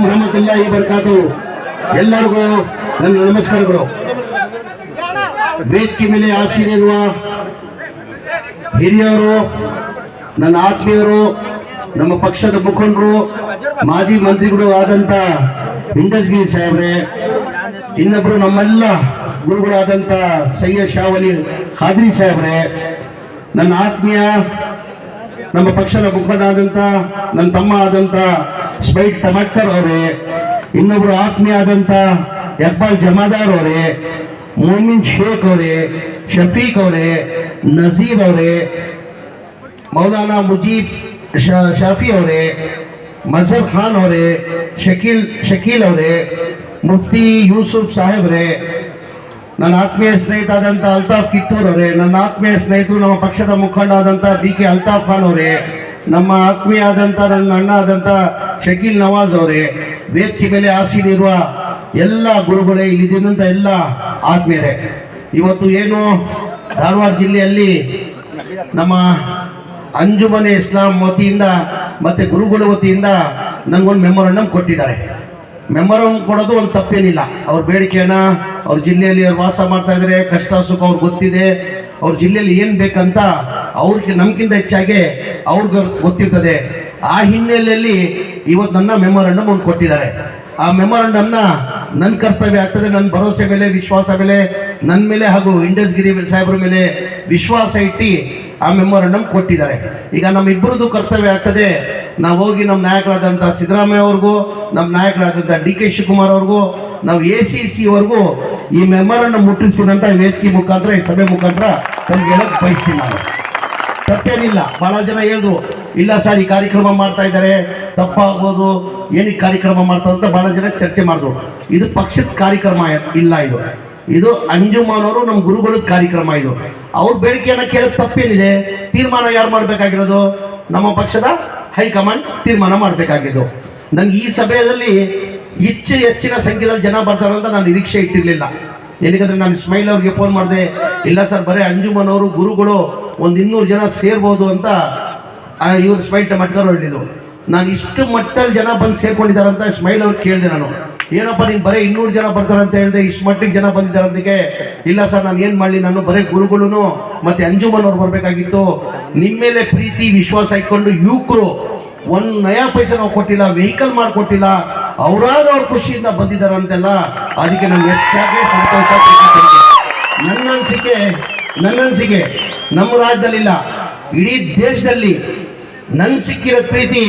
ವರಹಮತುಲ್ಲಾಹಿ ವಬರಕಾತು. ಎಲ್ಲರಿಗೂ ನನ್ನ ನಮಸ್ಕಾರಗಳು. ವೇದಿಕೆ ಮೇಲೆ ಆಸೀನರಿರುವ ಹಿರಿಯರು, ನನ್ನ ಆತ್ಮೀಯರು, ನಮ್ಮ ಪಕ್ಷದ ಮುಖಂಡರು, ಮಾಜಿ ಮಂತ್ರಿಗಳು ಆದಂತ ಇಂಡಸ್ಗಿರಿ ಸಾಹೇಬ್ರೆ, ಇನ್ನೊಬ್ಬರು ನಮ್ಮೆಲ್ಲ ಗುರುಗಳಾದಂತ ಸೈಯದ್ ಶಾವಲಿ ಖಾದ್ರಿ ಸಾಹೇಬ್ರೆ, ನನ್ನ ಆತ್ಮೀಯ ನಮ್ಮ ಪಕ್ಷದ ಮುಖಂಡ ಆದಂತ ನನ್ನ ತಮ್ಮ ಆದಂತ ಸ್ಪೈಟ್ ಟಮಕ್ಕರ್ ಅವರೇ, ಇನ್ನೊಬ್ರು ಆತ್ಮೀಯ ಆದಂತ ಇಕ್ಬಾಲ್ ಜಮಾದಾರ್ ಅವರೇ, ಮೊಮಿನ್ ಶೇಖ್ ಅವರೇ, ಶಫೀಕ್ ಅವರೇ, ನಜೀರ್ ಅವರೇ, ಮೌಲಾನಾ ಮುಜೀಬ್ ಶಫಿ ಅವರೇ, ಮಜರ್ ಖಾನ್ ಅವರೇ, ಶಕೀಲ್ ಅವರೇ, ಮುಫ್ತಿ ಯೂಸುಫ್ ಸಾಹೇಬ್ರೆ, ನನ್ನ ಆತ್ಮೀಯ ಸ್ನೇಹಿತ ಆದಂತ ಅಲ್ತಾಫ್ ಕಿತ್ತೂರ್ ಅವರೇ, ನನ್ನ ಆತ್ಮೀಯ ಸ್ನೇಹಿತರು ನಮ್ಮ ಪಕ್ಷದ ಮುಖಂಡ ಆದಂತ BK ಅಲ್ತಾಫ್ ಖಾನ್ ಅವರೇ, ನಮ್ಮ ಆತ್ಮೀಯ ಆದಂತ ನನ್ನ ಅಣ್ಣ ಆದಂತ ಶಕೀಲ್ ನವಾಜ್ ಅವರೇ, ವೇದಿಕೆ ಮೇಲೆ ಆಸೀನಿರುವ ಎಲ್ಲ ಗುರುಗಳೇ, ಇಲ್ಲಿದ್ದಂತ ಎಲ್ಲ ಆತ್ಮೀಯರೇ, ಇವತ್ತು ಏನು ಧಾರವಾಡ ಜಿಲ್ಲೆಯಲ್ಲಿ ನಮ್ಮ ಅಂಜುಮನೆ ಇಸ್ಲಾಂ ವತಿಯಿಂದ ಮತ್ತೆ ಗುರುಗಳ ವತಿಯಿಂದ ನನಗೊಂದು ಮೆಮೊರಂಡಮ್ ಕೊಟ್ಟಿದ್ದಾರೆ. ಮೆಮೊರಂಡಮ್ ಕೊಡೋದು ಒಂದು ತಪ್ಪೇನಿಲ್ಲ. ಅವ್ರ ಬೇಡಿಕೆಯನ್ನ ಅವ್ರ ಜಿಲ್ಲೆಯಲ್ಲಿ ಅವ್ರು ವಾಸ ಮಾಡ್ತಾ ಇದ್ದಾರೆ, ಕಷ್ಟ ಸುಖ ಅವ್ರಿಗೆ ಗೊತ್ತಿದೆ, ಅವ್ರ ಜಿಲ್ಲೆಯಲ್ಲಿ ಏನು ಬೇಕಂತ ಅವ್ರಿಗೆ ನಮ್ಗಿಂತ ಹೆಚ್ಚಾಗಿ ಅವ್ರಿಗೆ ಗೊತ್ತಿರ್ತದೆ. ಆ ಹಿನ್ನೆಲೆಯಲ್ಲಿ ಇವತ್ತು ನನ್ನ ಮೆಮೊರಂಡಮ್ ಒಂದು ಕೊಟ್ಟಿದ್ದಾರೆ. ಆ ಮೆಮೊರಂಡಮ್ನ ನನ್ನ ಕರ್ತವ್ಯ ಆಗ್ತದೆ, ನನ್ನ ಭರವಸೆ ಮೇಲೆ, ವಿಶ್ವಾಸ ಮೇಲೆ, ನನ್ನ ಮೇಲೆ ಹಾಗೂ ಇಂಡಸ್ಗಿರಿ ಸಾಹೇಬ್ರ ಮೇಲೆ ವಿಶ್ವಾಸ ಇಟ್ಟು ಆ ಮೆಮೊರಂಡಮ್ ಕೊಟ್ಟಿದ್ದಾರೆ. ಈಗ ನಮ್ಮಿಬ್ಬರದು ಕರ್ತವ್ಯ ಆಗ್ತದೆ, ನಾವು ಹೋಗಿ ನಮ್ಮ ನಾಯಕರಾದಂಥ ಸಿದ್ದರಾಮಯ್ಯ ಅವ್ರಿಗೂ, ನಮ್ಮ ನಾಯಕರಾದಂಥ DK ಶಿವಕುಮಾರ್ ಅವ್ರಿಗೂ, ನಾವು ACC ಅವ್ರಿಗೂ ಈ ಮೆಮೊರಂಡಮ್ ಮುಟ್ಟಿಸಿದಂಥ ವೇದಿಕೆ ಮುಖಾಂತರ, ಈ ಸಭೆ ಮುಖಾಂತರ ನಮ್ಗೆ ಹೇಳಕ್ ಬಯಸ್ತೀನಿ. ನಾನು ತಪ್ಪೇನಿಲ್ಲ. ಬಹಳ ಜನ ಹೇಳಿದ್ರು, ಇಲ್ಲ ಸರ್ ಈ ಕಾರ್ಯಕ್ರಮ ಮಾಡ್ತಾ ಇದ್ದಾರೆ, ತಪ್ಪಾಗ್ಬೋದು, ಏನಕ್ಕೆ ಕಾರ್ಯಕ್ರಮ ಮಾಡ್ತಾರೆ ಅಂತ ಬಹಳ ಜನ ಚರ್ಚೆ ಮಾಡಿದ್ರು. ಇದು ಪಕ್ಷದ ಕಾರ್ಯಕ್ರಮ ಇಲ್ಲ, ಇದು ಅಂಜುಮನವರು ನಮ್ಮ ಗುರುಗಳ ಕಾರ್ಯಕ್ರಮ. ಇದು ಅವ್ರ ಬೇಡಿಕೆಯನ್ನ ಕೇಳೋದು ತಪ್ಪೇನಿದೆ. ತೀರ್ಮಾನ ಯಾರು ಮಾಡಬೇಕಾಗಿರೋದು? ನಮ್ಮ ಪಕ್ಷದ ಹೈಕಮಾಂಡ್ ತೀರ್ಮಾನ ಮಾಡಬೇಕಾಗಿದ್ದು. ನನಗೆ ಈ ಸಭೆಯಲ್ಲಿ ಹೆಚ್ಚಿನ ಸಂಖ್ಯೆಯಲ್ಲಿ ಜನ ಬರ್ತಾರಂತ ನಾನು ನಿರೀಕ್ಷೆ ಇಟ್ಟಿರಲಿಲ್ಲ. ಏನಕ್ಕಂದ್ರೆ ನಾನು ಇಸ್ಮಾಯಿಲ್ ಅವ್ರಿಗೆ ಫೋನ್ ಮಾಡಿದೆ, ಇಲ್ಲ ಸರ್ ಬರೀ ಅಂಜುಮನವರು ಗುರುಗಳು ಒಂದು 200 ಜನ ಸೇರ್ಬೋದು ಅಂತ ಇವ್ರು ಸ್ಮೈಲ್ ಟಮಟ್ಕರ್ ಹೇಳಿದ್ರು. ನಾನು ಇಷ್ಟು ಮಟ್ಟಲ್ಲಿ ಜನ ಬಂದು ಸೇರ್ಕೊಂಡಿದ್ದಾರಂತ ಇಸ್ಮಾಯಿಲ್ ಅವ್ರು ಕೇಳಿದೆ. ನಾನು ಏನಪ್ಪ ನೀನು ಬರೀ 200 ಜನ ಬರ್ತಾರಂತ ಹೇಳಿದೆ, ಇಷ್ಟು ಮಟ್ಟಿಗೆ ಜನ ಬಂದಿದ್ದಾರಂತಕ್ಕೆ. ಇಲ್ಲ ಸರ್ ನಾನು ಏನು ಮಾಡಲಿ, ನಾನು ಬರೀ ಗುರುಗಳು ಮತ್ತೆ ಅಂಜುಮನವ್ರು ಬರಬೇಕಾಗಿತ್ತು. ನಿಮ್ಮ ಮೇಲೆ ಪ್ರೀತಿ ವಿಶ್ವಾಸ ಇಟ್ಕೊಂಡು ಯುವಕರು 1 ನಯಾ ಪೈಸೆ ನಾವು ಕೊಟ್ಟಿಲ್ಲ, ವೆಹಿಕಲ್ ಮಾಡಿಕೊಟ್ಟಿಲ್ಲ, ಅವರಾದ ಅವ್ರ ಖುಷಿಯಿಂದ ಬಂದಿದ್ದಾರಂತೆಲ್ಲ. ಅದಕ್ಕೆ ನಾನು ಹೆಚ್ಚಾಗಿ ಸಂತೋಷ. ನನ್ನ ಅನಿಸಿಕೆ ನಮ್ಮ ರಾಜ್ಯದಲ್ಲಿಲ್ಲ, ಇಡೀ ದೇಶದಲ್ಲಿ ನನ್ ಸಿಕ್ಕಿರೋ ಪ್ರೀತಿ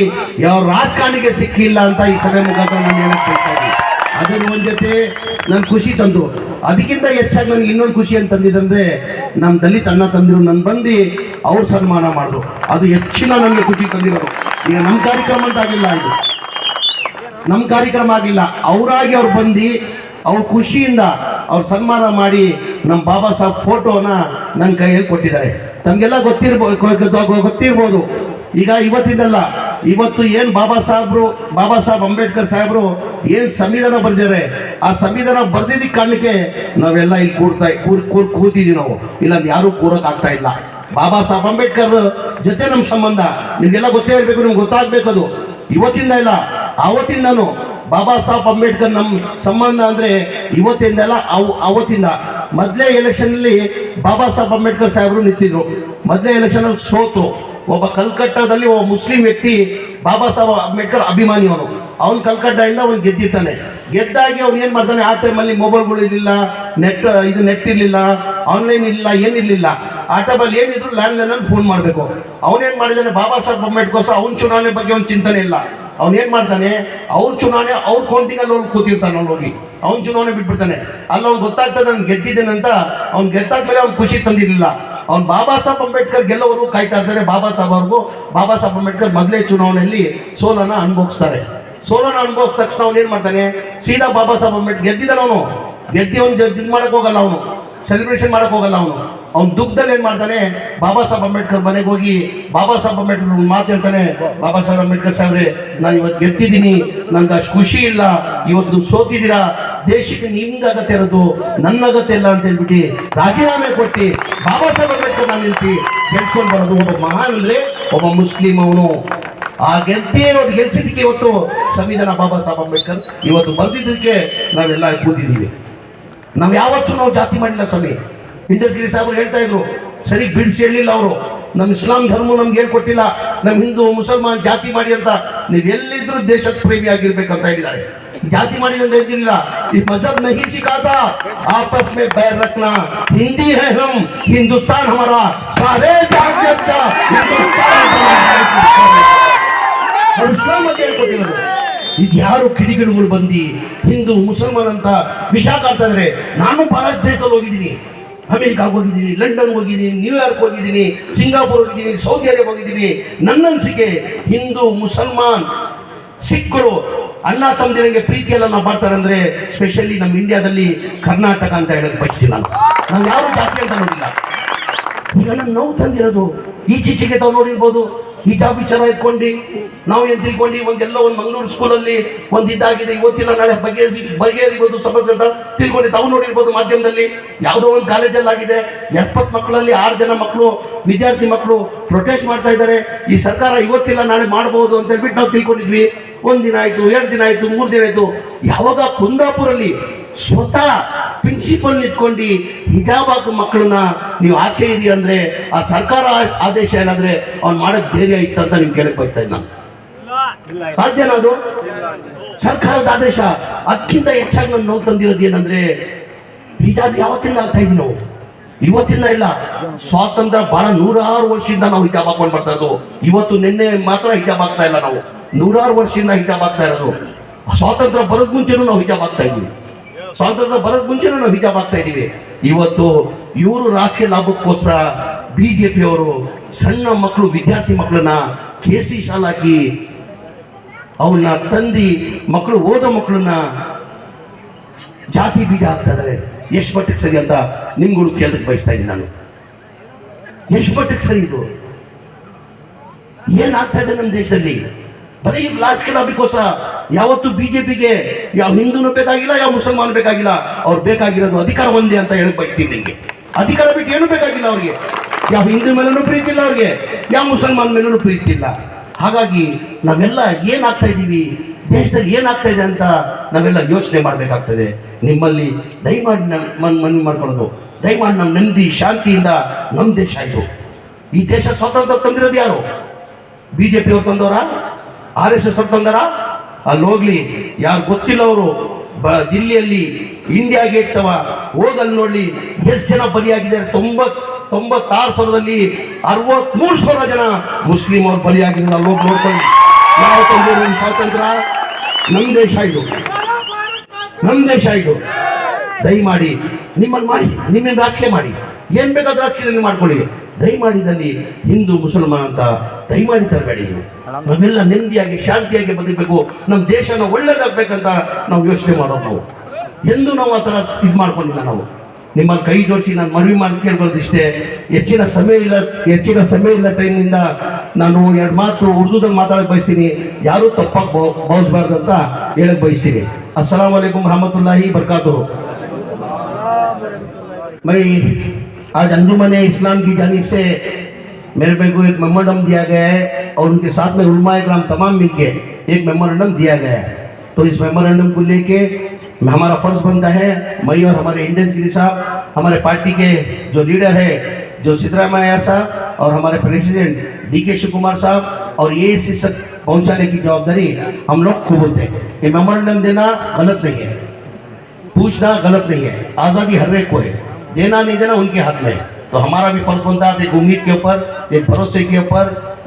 ಯಾವ ರಾಜಕಾರಣಿಗೆ ಸಿಕ್ಕಿಲ್ಲ ಅಂತ ಈ ಸಭೆ ಮುಖಾಂತರ ನಾನು ಹೇಳಕ್ ಬಯಸ್ತಾ ಇದ್ದೀನಿ. ಅದರ ಒಂದು ಜೊತೆ ನನ್ ಖುಷಿ ತಂದು, ಅದಕ್ಕಿಂತ ಹೆಚ್ಚಾಗಿ ನನಗೆ ಇನ್ನೊಂದು ಖುಷಿ ಅಂತ ತಂದಿದ್ದಂದ್ರೆ ನಮ್ಮ ದಲಿತ ಅಣ್ಣ ತಂದಿರು ನನ್ನ ಬಂದು ಅವ್ರು ಸನ್ಮಾನ ಮಾಡಿದ್ರು. ಅದು ಹೆಚ್ಚಿನ ನನಗೆ ಖುಷಿ ತಂದಿರೋದು. ಈಗ ನಮ್ಮ ಕಾರ್ಯಕ್ರಮ ಅಂತ ಆಗಿಲ್ಲ, ಇದು ನಮ್ಮ ಕಾರ್ಯಕ್ರಮ ಆಗಿಲ್ಲ, ಅವರಾಗಿ ಅವ್ರು ಬಂದು ಅವ್ರ ಖುಷಿಯಿಂದ ಅವ್ರು ಸನ್ಮಾನ ಮಾಡಿ ನಮ್ಮ ಬಾಬಾ ಸಾಹೇಬ್ ಫೋಟೋನ ನನ್ನ ಕೈಯಲ್ಲಿ ಕೊಟ್ಟಿದ್ದಾರೆ. ತಮಗೆಲ್ಲ ಗೊತ್ತಿರ್ಬೋದು. ಈಗ ಇವತ್ತಿಂದಲ್ಲ, ಇವತ್ತು ಏನು ಬಾಬಾ ಸಾಹೇಬ್ ಅಂಬೇಡ್ಕರ್ ಸಾಹೇಬರು ಏನು ಸಂವಿಧಾನ ಬರೆದಿದ್ದಾರೆ, ಆ ಸಂವಿಧಾನ ಬರೆದಿದ್ದಕ್ಕೆ ಕಾರಣಕ್ಕೆ ನಾವೆಲ್ಲ ಇಲ್ಲಿ ಕೂತಿದ್ದೀವಿ. ನಾವು ಇಲ್ಲ ಯಾರು ಕೂರಕ್ ಆಗ್ತಾ ಇಲ್ಲ. ಬಾಬಾ ಸಾಹೇಬ್ ಅಂಬೇಡ್ಕರ್ ಜೊತೆ ನಮ್ಮ ಸಂಬಂಧ ನಿಮ್ಗೆಲ್ಲ ಗೊತ್ತೇ ಇರಬೇಕು, ನಿಮ್ಗೆ ಗೊತ್ತಾಗ್ಬೇಕದು. ಇವತ್ತಿಂದ ಇಲ್ಲ, ಆವತ್ತಿಂದನು ಬಾಬಾ ಸಾಹೇಬ್ ಅಂಬೇಡ್ಕರ್ ನಮ್ಮ ಸಂಬಂಧ ಅಂದ್ರೆ ಇವತ್ತಿಂದ ಅಲ್ಲ, ಅವತ್ತಿಂದ. ಮೊದಲೇ ಎಲೆಕ್ಷನ್ನಲ್ಲಿ ಬಾಬಾ ಸಾಹೇಬ್ ಅಂಬೇಡ್ಕರ್ ಸಾಹೇಬರು ನಿಂತಿದ್ರು. ಮೊದಲೇ ಎಲೆಕ್ಷನ್ ಸೋತರು. ಒಬ್ಬ ಕಲ್ಕಟ್ಟಾದಲ್ಲಿ ಒಬ್ಬ ಮುಸ್ಲಿಂ ವ್ಯಕ್ತಿ ಬಾಬಾ ಸಾಹೇಬ್ ಅಂಬೇಡ್ಕರ್ ಅಭಿಮಾನಿ ಅವನು ಕಲ್ಕಟ್ಟಾಯಿಂದ ಅವನು ಗೆದ್ದಿರ್ತಾನೆ. ಗೆದ್ದಾಗಿ ಅವ್ನು ಏನು ಮಾಡ್ತಾನೆ, ಆ ಟೈಮಲ್ಲಿ ಮೊಬೈಲ್ಗಳು ಇರಲಿಲ್ಲ, ನೆಟ್ ಇರಲಿಲ್ಲ, ಆನ್ಲೈನ್ ಇರಲಿಲ್ಲ, ಏನಿರಲಿಲ್ಲ. ಆ ಟೈಮಲ್ಲಿ ಏನಿದ್ರು ಲ್ಯಾಂಡ್ಲೈನಲ್ಲಿ ಫೋನ್ ಮಾಡಬೇಕು. ಅವನೇನು ಮಾಡಿದ್ದಾನೆ, ಬಾಬಾ ಸಾಹೇಬ್ ಅಂಬೇಡ್ಕರ್ ಅವನ ಚುನಾವಣೆ ಬಗ್ಗೆ ಅವ್ನು ಚಿಂತನೆ ಇಲ್ಲ. ಅವ್ನೇನ್ ಮಾಡ್ತಾನೆ, ಅವ್ರ ಚುನಾವಣೆ ಅವ್ರ ಕೌಂಟಿಂಗಲ್ಲಿ ಹೋಗಿ ಕೂತಿರ್ತಾನೆ. ಅವ್ನು ಹೋಗಿ ಅವ್ನ ಚುನಾವಣೆ ಬಿಟ್ಬಿಡ್ತಾನೆ. ಅಲ್ಲಿ ಅವ್ನು ಗೊತ್ತಾಗ್ತದೆ ನಾನು ಗೆದ್ದಿದ್ದೇನೆ ಅಂತ. ಅವ್ನು ಗೆದ್ದಾದ್ಮೇಲೆ ಅವ್ನು ಖುಷಿ ತಂದಿರಲಿಲ್ಲ. ಅವ್ನು ಬಾಬಾ ಸಾಹೇಬ್ ಅಂಬೇಡ್ಕರ್ ಗೆಲ್ಲೋವರೆಗೂ ಕಾಯ್ತಾ ಇರ್ತಾರೆ. ಬಾಬಾ ಸಾಹೇಬ್ ಅಂಬೇಡ್ಕರ್ ಮೊದಲೇ ಚುನಾವಣೆಯಲ್ಲಿ ಸೋಲನ ಅನುಭವಿಸ್ತಾರೆ. ಸೋಲನ ಅನುಭವಿಸಿದ ತಕ್ಷಣ ಅವ್ನು ಏನ್ ಮಾಡ್ತಾನೆ, ಸೀದಾ ಬಾಬಾ ಸಾಹೇಬ್ ಅಂಬೇಡ್ಕರ್ ಗೆದ್ದಿದ್ದಾನೆ. ಅವನು ಇದು ಮಾಡಕ್ ಹೋಗಲ್ಲ, ಅವನು ಸೆಲೆಬ್ರೇಷನ್ ಮಾಡಕ್ ಹೋಗಲ್ಲ. ಅವ್ನು ದುಃಖದಲ್ಲಿ ಏನ್ ಮಾಡ್ತಾನೆ, ಬಾಬಾ ಸಾಹೇಬ್ ಅಂಬೇಡ್ಕರ್ ಮನೆಗೆ ಹೋಗಿ ಬಾಬಾ ಸಾಹೇಬ್ ಅಂಬೇಡ್ಕರ್ ಮಾತು ಹೇಳ್ತಾನೆ, ಬಾಬಾ ಸಾಹೇಬ್ ಅಂಬೇಡ್ಕರ್ ಸಾಹೇಬ್ರೆ ನಾನು ಇವತ್ತು ಗೆದ್ದಿದ್ದೀನಿ, ನನ್ಗೆ ಅಷ್ಟು ಖುಷಿ ಇಲ್ಲ, ಇವತ್ತು ಸೋತಿದ್ದೀರಾ, ದೇಶಕ್ಕೆ ನಿಮ್ಗೆ ಅಗತ್ಯ ಇರೋದು ನನ್ನ ಅಗತ್ಯ ಇಲ್ಲ ಅಂತ ಹೇಳ್ಬಿಟ್ಟು ರಾಜೀನಾಮೆ ಕೊಟ್ಟು ಬಾಬಾ ಸಾಹೇಬ್ ಅಂಬೇಡ್ಕರ್ ನಾನು ನಿಲ್ಲಿಸಿ ಗೆಲ್ಸ್ಕೊಂಡು ಬರೋದು. ಒಬ್ಬ ಮಹಾನ್ ಅಂದ್ರೆ ಒಬ್ಬ ಮುಸ್ಲಿಂ, ಅವನು ಆ ಗೆಲ್ಸಿದ್ದಕ್ಕೆ ಇವತ್ತು ಸಂವಿಧಾನ ಬಾಬಾ ಸಾಹೇಬ್ ಅಂಬೇಡ್ಕರ್ ಇವತ್ತು ಬರೆದಿದ್ದಕ್ಕೆ ನಾವೆಲ್ಲ ಕೂತಿದ್ದೀವಿ. ನಾವು ಯಾವತ್ತೂ ನಾವು ಜಾತಿ ಮಾಡಿಲ್ಲ ಸ್ವಾಮಿ. ಇಂಡಸ್ಗಿರಿ ಸಾಹೇಬರು ಹೇಳ್ತಾ ಇದ್ರು, ಸರಿ ಬಿಡಿಸಿ ಹೇಳಿಲ್ಲ ಅವರು. ನಮ್ಮ ಇಸ್ಲಾಂ ಧರ್ಮ ನಮ್ಗೆ ಹೇಳ್ಕೊಟ್ಟಿಲ್ಲ, ನಮ್ಮ ಹಿಂದೂ ಮುಸಲ್ಮಾನ್ ಜಾತಿ ಮಾಡಿ ಅಂತ. ನೀವು ಎಲ್ಲಿದ್ರು ದೇಶ ಪ್ರೇಮಿ ಆಗಿರ್ಬೇಕಂತ ಹೇಳಿದ್ದಾರೆ. ಜಾತಿ ಮಾಡಿದಂತ ಹೇಳಿಲ್ಲ. ಈ ಮಜಹಬ್ ನಹಿ ಸಿಖಾತಾ आपस में बैर रखना, हिंदी है हम, हिंदुस्तान हमारा, सारे जात हिंदुस्तान ಅವ್ರು ಇಸ್ಲಾಂ ಅಂತ ಹೇಳ್ಕೊಟ್ಟಿರೋದು. ಇದು ಯಾರು ಕಿಡಿಗೇಡಿಗಳು ಬಂದು ಹಿಂದೂ ಮುಸಲ್ಮಾನ್ ಅಂತ ವಿಷ ಕಾಡ್ತಾ ಇದ್ರೆ. ನಾನು ಬಹಳಷ್ಟು ದೇಶದಲ್ಲಿ ಹೋಗಿದ್ದೀನಿ, ಅಮೆರಿಕಾಗೆ ಹೋಗಿದ್ದೀನಿ, ಲಂಡನ್ ಹೋಗಿದ್ದೀನಿ, ನ್ಯೂಯಾರ್ಕ್ ಹೋಗಿದ್ದೀನಿ, ಸಿಂಗಾಪುರ್ ಹೋಗಿದ್ದೀನಿ, ಸೌದಿ ಅರೇಬಿಯಾ ಹೋಗಿದ್ದೀನಿ. ನನ್ನ ಅನಿಸಿಕೆ ಹಿಂದೂ ಮುಸಲ್ಮಾನ್ ಸಿಖ್ಗಳು ಅಣ್ಣ ತಮ್ಮದಿರಂಗೆ ಪ್ರೀತಿಯೆಲ್ಲ ನಾವು ಮಾಡ್ತಾರೆ ಅಂದ್ರೆ ಸ್ಪೆಷಲಿ ನಮ್ಮ ಇಂಡಿಯಾದಲ್ಲಿ ಕರ್ನಾಟಕ ಅಂತ ಹೇಳಕ್ ಬಯಸ್ತೀನಿ ನಾನು. ನಾವು ಯಾರು ಜಾತಿ ಅಂತ ನೋಡಿಲ್ಲ. ಈಗ ನನ್ನ ನೋವು ತಂದಿರೋದು ಈಚೀಚೆಗೆ ತಾವು ನೋಡಿರ್ಬೋದು. ಹಿಜಾಬ್ ವಿಚಾರ ಇಟ್ಕೊಂಡು ನಾವು ಏನ್ ತಿಳ್ಕೊಂಡು ಒಂದೆಲ್ಲ ಒಂದು ಮಂಗಳೂರು ಸ್ಕೂಲಲ್ಲಿ ಒಂದು ಇದಾಗಿದೆ, ಇವತ್ತಿಲ್ಲ ನಾಳೆ ಬಗೆಹರಿಬೋದು ಸಮಸ್ಯೆ ಅಂತ ತಿಳ್ಕೊಂಡು ತಾವು ನೋಡಿರ್ಬೋದು ಮಾಧ್ಯಮದಲ್ಲಿ. ಯಾವುದೋ ಒಂದು ಕಾಲೇಜಲ್ಲಿ ಆಗಿದೆ, 70 ಮಕ್ಕಳಲ್ಲಿ 6 ಜನ ಮಕ್ಕಳು ವಿದ್ಯಾರ್ಥಿ ಮಕ್ಕಳು ಪ್ರೊಟೆಸ್ಟ್ ಮಾಡ್ತಾ ಇದ್ದಾರೆ. ಈ ಸರ್ಕಾರ ಇವತ್ತಿಲ್ಲ ನಾಳೆ ಮಾಡಬಹುದು ಅಂತ ಹೇಳ್ಬಿಟ್ಟು ನಾವು ತಿಳ್ಕೊಂಡಿದ್ವಿ. 1 ದಿನ ಆಯ್ತು, 2 ದಿನ ಆಯ್ತು, 3 ದಿನ ಆಯ್ತು. ಯಾವಾಗ ಕುಂದಾಪುರಲ್ಲಿ ಸ್ವತಃ ಪ್ರಿನ್ಸಿಪಲ್ ನಿಂತ್ಕೊಂಡು ಹಿಜಾಬ್ ಹಾಕೋ ಮಕ್ಕಳನ್ನ ನೀವು ಆಚೆ ಇರಿ ಅಂದ್ರೆ ಆ ಸರ್ಕಾರ ಆದೇಶ ಏನಾದ್ರೆ ಅವ್ನು ಮಾಡಕ್ ಧೈರ್ಯ ಇತ್ತು ಅಂತ ನಿಮ್ಗೆ ಕೇಳಕ್ ಬಯಸ್ತಾ ಇದ್ದ ನಾನು. ಸಾಧ್ಯನಾ ಅದು? ಸರ್ಕಾರದ ಆದೇಶ. ಅದಕ್ಕಿಂತ ಹೆಚ್ಚಾಗಿ ನಾನು ನೋವು ತಂದಿರೋದು ಏನಂದ್ರೆ ಹಿಜಾಬ್ ಯಾವತ್ತಿಂದ ಆಗ್ತಾ ಇದ್ವಿ ನಾವು, ಇವತ್ತಿಂದ ಇಲ್ಲ. ಸ್ವಾತಂತ್ರ್ಯ ಬಹಳ 100 ವರ್ಷದಿಂದ ನಾವು ಹಿಜಾಬ್ ಹಾಕೊಂಡು ಬರ್ತಾ ಇರೋದು. ಇವತ್ತು ನಿನ್ನೆ ಮಾತ್ರ ಹಿಜಾಬ್ ಆಗ್ತಾ ಇಲ್ಲ, ನಾವು 100 ವರ್ಷದಿಂದ ಹಿಜಾಬ್ ಆಗ್ತಾ ಇರೋದು. ಸ್ವಾತಂತ್ರ್ಯ ಬರೋದ್ ಮುಂಚೆನೂ ನಾವು ಹಿಜಾಬ್ ಆಗ್ತಾ ಇದ್ವಿ, ಸ್ವಾತಂತ್ರ್ಯ ಬರೋದ್ ಮುಂಚೆನೂ ನಾವು ಹಿಜಾಬ್ ಆಗ್ತಾ ಇದೀವಿ. ಇವತ್ತು ಇವರು ರಾಜಕೀಯ ಲಾಭಕ್ಕೋಸ್ಕರ ಬಿಜೆಪಿ ಅವರು ಸಣ್ಣ ಮಕ್ಕಳು ವಿದ್ಯಾರ್ಥಿ ಮಕ್ಕಳನ್ನ ಕೇಸಿ ಶಾಲಾಕಿ ಅವನ್ನ ತಂದಿ ಮಕ್ಕಳು ಓದೋ ಮಕ್ಕಳನ್ನ ಜಾತಿ ಬೀಜ ಹಾಕ್ತಾ ಇದಾರೆ. ಎಷ್ಟು ಮಟ್ಟಿಗೆ ಸರಿ ಅಂತ ನಿಮ್ಗಳು ಕೇಳಕ್ಕೆ ಬಯಸ್ತಾ ಇದ್ದೀನಿ ನಾನು. ಎಷ್ಟು ಮಟ್ಟಿಗೆ ಸರಿ ಇದು? ಏನಾಗ್ತಾ ಇದೆ ನಮ್ಮ ದೇಶದಲ್ಲಿ? ಬರೀ ರಾಜಕೀಯ ಲಾಭಕ್ಕೋಸ್ಕರ ಯಾವತ್ತು ಬಿಜೆಪಿಗೆ ಯಾವ ಹಿಂದೂನು ಬೇಕಾಗಿಲ್ಲ, ಯಾವ ಮುಸಲ್ಮಾನ್ ಬೇಕಾಗಿಲ್ಲ. ಅವ್ರು ಬೇಕಾಗಿರೋದು ಅಧಿಕಾರ ಒಂದೇ ಅಂತ ಹೇಳಕ್ ಬಯಸ್ತೀನಿ ನಿಮ್ಗೆ. ಅಧಿಕಾರ ಬಿಟ್ಟು ಏನು ಬೇಕಾಗಿಲ್ಲ ಅವ್ರಿಗೆ. ಯಾವ ಹಿಂದೂ ಮೇಲೂ ಪ್ರೀತಿ ಇಲ್ಲ ಅವ್ರಿಗೆ, ಯಾವ ಮುಸಲ್ಮಾನ್ ಮೇಲೂ ಪ್ರೀತಿ ಇಲ್ಲ. ಹಾಗಾಗಿ ನಾವೆಲ್ಲ ಏನಾಗ್ತಾ ಇದ್ದೀವಿ, ದೇಶದಲ್ಲಿ ಏನಾಗ್ತಾ ಇದೆ ಅಂತ ನಾವೆಲ್ಲ ಯೋಚನೆ ಮಾಡಬೇಕಾಗ್ತದೆ. ನಿಮ್ಮಲ್ಲಿ ದಯಮಾಡಿ ಮನವಿ ಮಾಡ್ಕೊಳ್ಳೋದು, ದಯಮಾಡಿ ನಮ್ಮ ನೆಮ್ಮದಿ ಶಾಂತಿಯಿಂದ ನಮ್ಮ ದೇಶ ಆಯಿತು. ಈ ದೇಶ ಸ್ವಾತಂತ್ರ್ಯ ತಂದಿರೋದು ಯಾರು? ಬಿಜೆಪಿ ಅವ್ರು ತಂದವರ, RSS ಅವ್ರು ತಂದರ? ಅಲ್ಲಿ ಹೋಗ್ಲಿ, ಯಾರು ಗೊತ್ತಿಲ್ಲ ಅವರು ದಿಲ್ಲಿಯಲ್ಲಿ ಇಂಡಿಯಾ ಗೇಟ್ ತವ ಹೋಗಲ್ಲಿ ನೋಡ್ಲಿ ಎಷ್ಟು ಜನ ಬಲಿಯಾಗಿದ್ದಾರೆ. 96,000ದಲ್ಲಿ 63,000 ಜನ ಮುಸ್ಲಿಂ ಅವ್ರು ಬಲಿಯಾಗಿದ್ದಾರೆ. ಅಲ್ಲಿ ಹೋಗಿ ನೋಡ್ಕೊಳ್ಳಿ. ನಾವು ತಂದಿರೋ ಸ್ವಾತಂತ್ರ್ಯ ನಮ್ಮ ದೇಶ ಇದು, ನಮ್ಮ ದೇಶ ಇದು. ದಯಮಾಡಿ ನಿಮ್ಮನ್ನು ಮಾಡಿ, ನಿಮ್ಮನ್ನು ರಾಜಕೀಯ ಮಾಡಿ, ಏನ್ ಬೇಕಾದ್ರೂ ರಾಜಕೀಯ ಮಾಡ್ಕೊಳ್ಳಿ. ದಯಮಾಡಿದಲ್ಲಿ ಹಿಂದೂ ಮುಸಲ್ಮಾನ್ ಅಂತ ದಯಮಾಡಿ ತರಬೇಡಿ. ನೀವು ನಾವೆಲ್ಲ ನೆಮ್ಮದಿಯಾಗಿ ಶಾಂತಿಯಾಗಿ ಬದುಕಬೇಕು, ನಮ್ಮ ದೇಶನ ಒಳ್ಳೇದಾಗಬೇಕಂತ ನಾವು ಯೋಚನೆ ಮಾಡೋದು. ನಾವು ಎಂದು ನಾವು ಆ ಥರ ಇದು ಮಾಡ್ಕೊಂಡಿಲ್ಲ. ನಾವು ನಿಮ್ಮನ್ನು ಕೈ ಜೋಡಿಸಿ ನಾನು ಮನವಿ ಮಾಡಿ ಕೇಳ್ಬೋದು ಇಷ್ಟೇ. ಹೆಚ್ಚಿನ ಸಮಯ ಇಲ್ಲ ಟೈಮಿಂದ ನಾನು 2 ಮಾತು ಉರ್ದುದಲ್ಲಿ ಮಾತಾಡಕ್ಕೆ ಬಯಸ್ತೀನಿ. ಯಾರೂ ತಪ್ಪಾಗಿ ಭಾವಿಸಬಾರ್ದು ಅಂತ ಹೇಳಕ್ ಬಯಸ್ತೀನಿ. अस्सलाम वालेकुम रहमतुल्लाहि बरकातुहू। मैं आज अंजुमन इस्लाम की जानिब से मेरे को एक मेमोरेंडम दिया गया है और उनके साथ में उलमाए किराम तमाम मिलके एक मेमोरेंडम दिया गया है। तो इस मेमोरेंडम को लेके हमारा फर्ज बनता है, मैं और हमारे इंडियन गिरी साहब, हमारे पार्टी के जो लीडर है जो सिद्धरामैया साहब और हमारे प्रेसिडेंट DK शिव कुमार साहब और ये तक पहुंचाने की जवाबदारी हम लोग को बोलते हैं। ये मेमोरेंडम देना गलत नहीं है, पूछना गलत नहीं है, आज़ादी हर एक को है, देना नहीं देना उनके हाथ में है। तो हमारा भी फर्ज बनता है एक उम्मीद के ऊपर, एक भरोसे के ऊपर,